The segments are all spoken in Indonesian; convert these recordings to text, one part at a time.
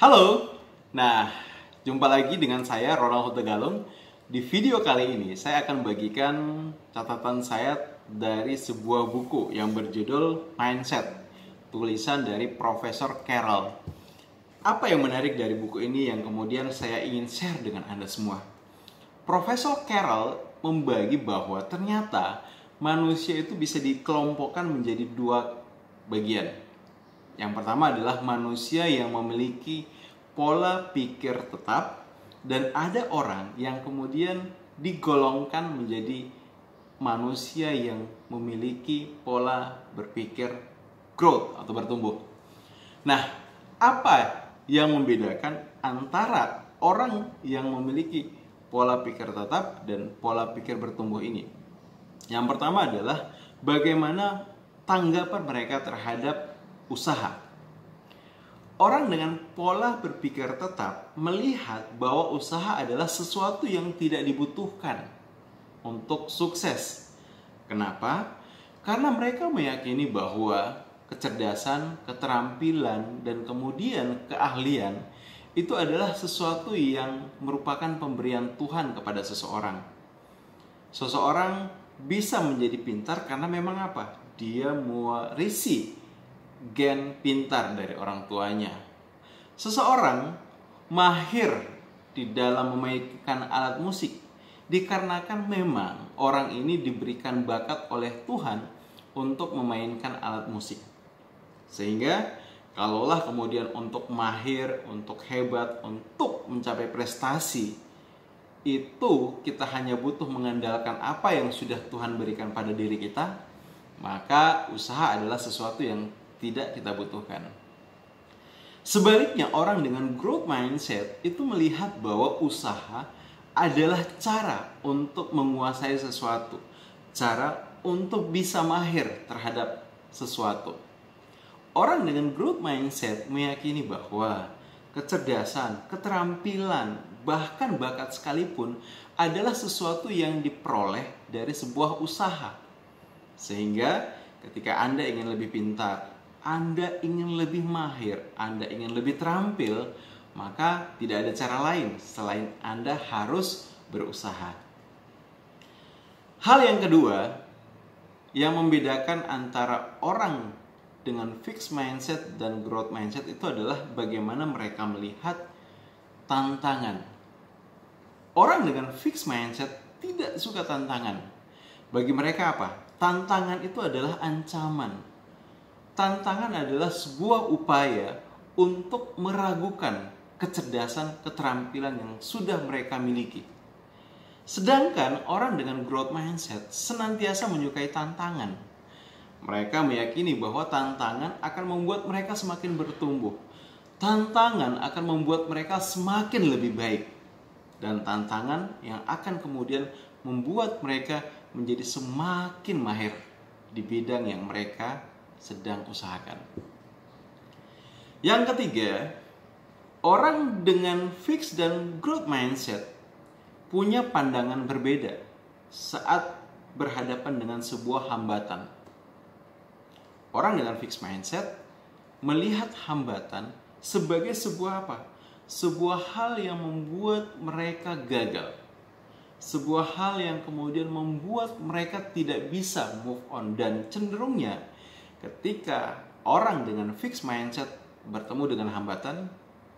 Halo, nah jumpa lagi dengan saya Ronald Hutegalung. Di video kali ini saya akan bagikan catatan saya dari sebuah buku yang berjudul Mindset, tulisan dari Profesor Carroll. Apa yang menarik dari buku ini yang kemudian saya ingin share dengan Anda semua? Profesor Carroll membagi bahwa ternyata manusia itu bisa dikelompokkan menjadi dua bagian. Yang pertama adalah manusia yang memiliki pola pikir tetap, dan ada orang yang kemudian digolongkan menjadi manusia yang memiliki pola berpikir growth atau bertumbuh. Nah, apa yang membedakan antara orang yang memiliki pola pikir tetap dan pola pikir bertumbuh ini? Yang pertama adalah bagaimana tanggapan mereka terhadap usaha. Orang dengan pola berpikir tetap melihat bahwa usaha adalah sesuatu yang tidak dibutuhkan untuk sukses. Kenapa? Karena mereka meyakini bahwa kecerdasan, keterampilan, dan kemudian keahlian itu adalah sesuatu yang merupakan pemberian Tuhan kepada seseorang. Seseorang bisa menjadi pintar karena memang apa? Dia mewarisi gen pintar dari orang tuanya. Seseorang mahir di dalam memainkan alat musik dikarenakan memang orang ini diberikan bakat oleh Tuhan untuk memainkan alat musik. Sehingga kalaulah kemudian untuk mahir, untuk hebat, untuk mencapai prestasi, itu kita hanya butuh mengandalkan apa yang sudah Tuhan berikan pada diri kita, maka usaha adalah sesuatu yang tidak kita butuhkan. Sebaliknya, orang dengan growth mindset itu melihat bahwa usaha adalah cara untuk menguasai sesuatu, cara untuk bisa mahir terhadap sesuatu. Orang dengan growth mindset meyakini bahwa kecerdasan, keterampilan, bahkan bakat sekalipun adalah sesuatu yang diperoleh dari sebuah usaha. Sehingga ketika Anda ingin lebih pintar, Anda ingin lebih mahir, Anda ingin lebih terampil, maka tidak ada cara lain selain Anda harus berusaha. Hal yang kedua yang membedakan antara orang dengan fixed mindset dan growth mindset itu adalah bagaimana mereka melihat tantangan. Orang dengan fixed mindset tidak suka tantangan. Bagi mereka apa? Tantangan itu adalah ancaman. Tantangan adalah sebuah upaya untuk meragukan kecerdasan, keterampilan yang sudah mereka miliki. Sedangkan orang dengan growth mindset senantiasa menyukai tantangan. Mereka meyakini bahwa tantangan akan membuat mereka semakin bertumbuh. Tantangan akan membuat mereka semakin lebih baik. Dan tantangan yang akan kemudian membuat mereka menjadi semakin mahir di bidang yang mereka sedang usahakan. Yang ketiga, orang dengan fixed dan growth mindset punya pandangan berbeda saat berhadapan dengan sebuah hambatan. Orang dengan fixed mindset melihat hambatan sebagai sebuah apa? Sebuah hal yang membuat mereka gagal. Sebuah hal yang kemudian membuat mereka tidak bisa move on. Dan cenderungnya ketika orang dengan fixed mindset bertemu dengan hambatan,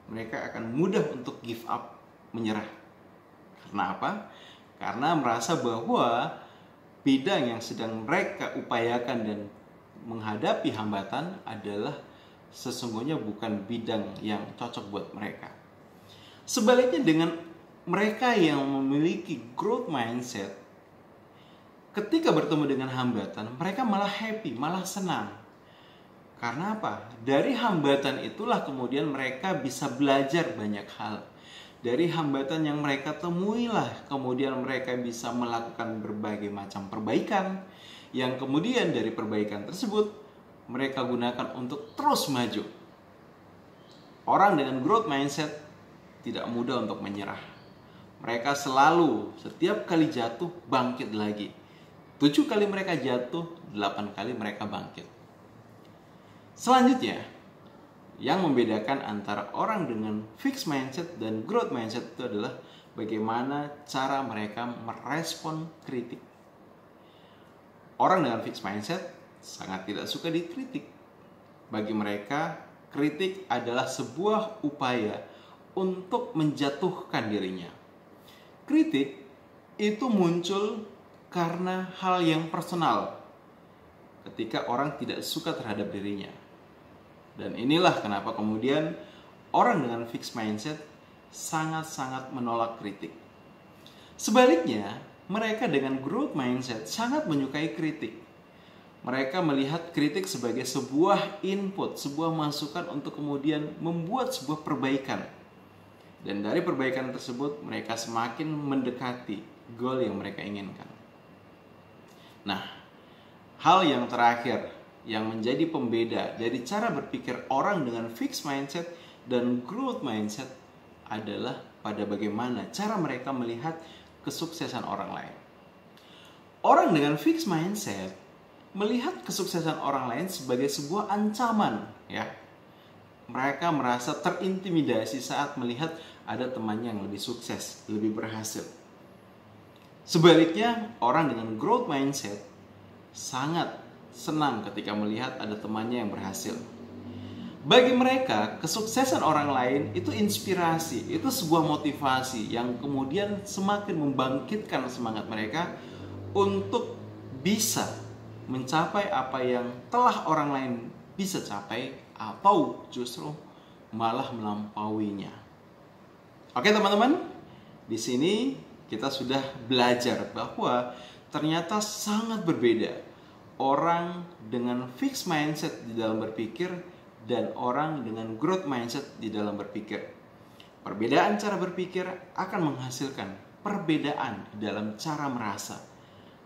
mereka akan mudah untuk give up, menyerah. Karena apa? Karena merasa bahwa bidang yang sedang mereka upayakan dan menghadapi hambatan adalah sesungguhnya bukan bidang yang cocok buat mereka. Sebaliknya dengan mereka yang memiliki growth mindset, ketika bertemu dengan hambatan, mereka malah happy, malah senang. Karena apa? Dari hambatan itulah kemudian mereka bisa belajar banyak hal. Dari hambatan yang mereka temuilah kemudian mereka bisa melakukan berbagai macam perbaikan, yang kemudian dari perbaikan tersebut mereka gunakan untuk terus maju. Orang dengan growth mindset tidak mudah untuk menyerah. Mereka selalu setiap kali jatuh bangkit lagi. 7 kali mereka jatuh, 8 kali mereka bangkit. Selanjutnya, Yang membedakan antara orang dengan fixed mindset dan growth mindset itu adalah bagaimana cara mereka merespon kritik. Orang dengan fixed mindset sangat tidak suka dikritik. Bagi mereka, kritik adalah sebuah upaya untuk menjatuhkan dirinya. Kritik itu muncul karena hal yang personal, ketika orang tidak suka terhadap dirinya. Dan inilah kenapa kemudian orang dengan fixed mindset sangat-sangat menolak kritik. Sebaliknya, mereka dengan growth mindset sangat menyukai kritik. Mereka melihat kritik sebagai sebuah input, sebuah masukan untuk kemudian membuat sebuah perbaikan. Dan dari perbaikan tersebut, mereka semakin mendekati goal yang mereka inginkan. Nah, hal yang terakhir yang menjadi pembeda dari cara berpikir orang dengan fixed mindset dan growth mindset adalah pada bagaimana cara mereka melihat kesuksesan orang lain. Orang dengan fixed mindset melihat kesuksesan orang lain sebagai sebuah ancaman, ya. Mereka merasa terintimidasi saat melihat ada temannya yang lebih sukses, lebih berhasil. Sebaliknya, orang dengan growth mindset sangat senang ketika melihat ada temannya yang berhasil. Bagi mereka, kesuksesan orang lain itu inspirasi, itu sebuah motivasi yang kemudian semakin membangkitkan semangat mereka untuk bisa mencapai apa yang telah orang lain bisa capai atau justru malah melampauinya. Oke teman-teman, di sini kita sudah belajar bahwa ternyata sangat berbeda orang dengan fixed mindset di dalam berpikir dan orang dengan growth mindset di dalam berpikir. Perbedaan cara berpikir akan menghasilkan perbedaan di dalam cara merasa,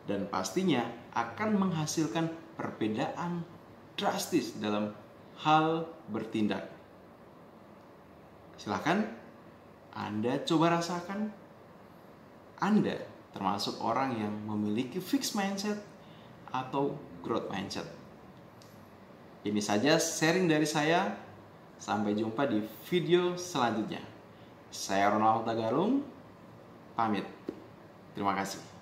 dan pastinya akan menghasilkan perbedaan drastis dalam hal bertindak. Silakan Anda coba rasakan. Anda termasuk orang yang memiliki fixed mindset atau growth mindset. Ini saja sharing dari saya. Sampai jumpa di video selanjutnya. Saya Ronald Tagalung, pamit. Terima kasih.